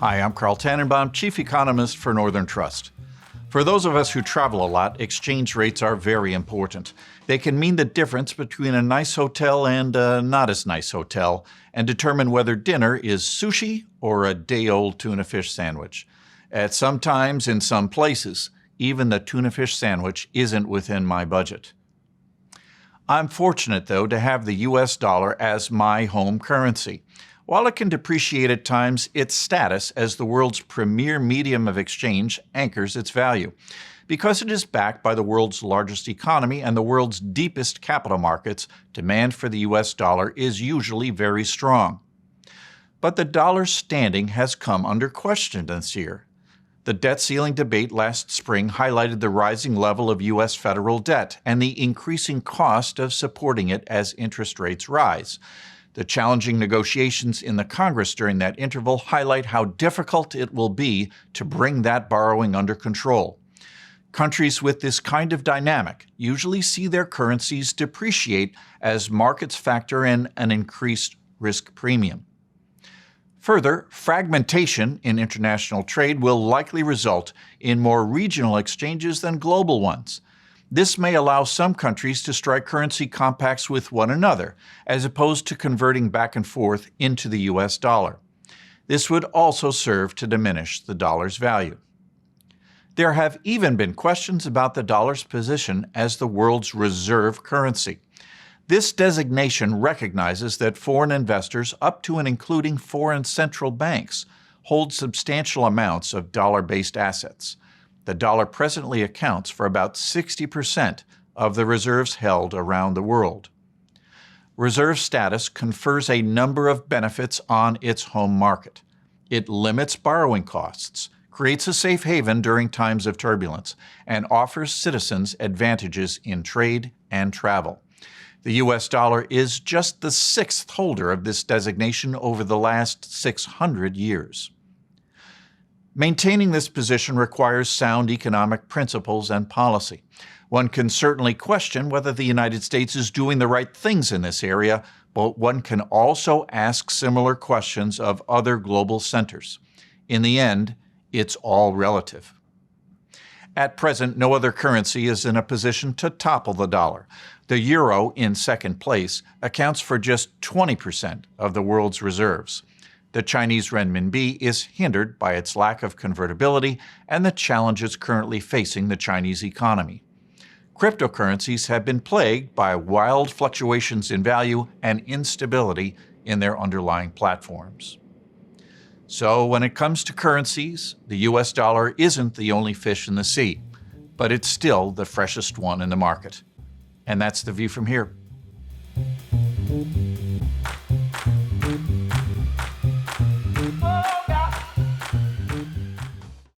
Hi, I'm Carl Tannenbaum, Chief Economist for Northern Trust. For those of us who travel a lot, exchange rates are very important. They can mean the difference between a nice hotel and a not as nice hotel, and determine whether dinner is sushi or a day-old tuna fish sandwich. At some times, in some places, even the tuna fish sandwich isn't within my budget. I'm fortunate, though, to have the US dollar as my home currency. While it can depreciate at times, its status as the world's premier medium of exchange anchors its value. Because it is backed by the world's largest economy and the world's deepest capital markets, demand for the US dollar is usually very strong. But the dollar's standing has come under question this year. The debt ceiling debate last spring highlighted the rising level of U.S. federal debt and the increasing cost of supporting it as interest rates rise. The challenging negotiations in the Congress during that interval highlight how difficult it will be to bring that borrowing under control. Countries with this kind of dynamic usually see their currencies depreciate as markets factor in an increased risk premium. Further, fragmentation in international trade will likely result in more regional exchanges than global ones. This may allow some countries to strike currency compacts with one another, as opposed to converting back and forth into the US dollar. This would also serve to diminish the dollar's value. There have even been questions about the dollar's position as the world's reserve currency. This designation recognizes that foreign investors, up to and including foreign central banks, hold substantial amounts of dollar-based assets. The dollar presently accounts for about 60% of the reserves held around the world. Reserve status confers a number of benefits on its home market. It limits borrowing costs, creates a safe haven during times of turbulence, and offers citizens advantages in trade and travel. The US dollar is just the sixth holder of this designation over the last 600 years. Maintaining this position requires sound economic principles and policy. One can certainly question whether the United States is doing the right things in this area, but one can also ask similar questions of other global centers. In the end, it's all relative. At present, no other currency is in a position to topple the dollar. The euro, in second place, accounts for just 20% of the world's reserves. The Chinese renminbi is hindered by its lack of convertibility and the challenges currently facing the Chinese economy. Cryptocurrencies have been plagued by wild fluctuations in value and instability in their underlying platforms. So when it comes to currencies, the US dollar isn't the only fish in the sea, but it's still the freshest one in the market. And that's the view from here.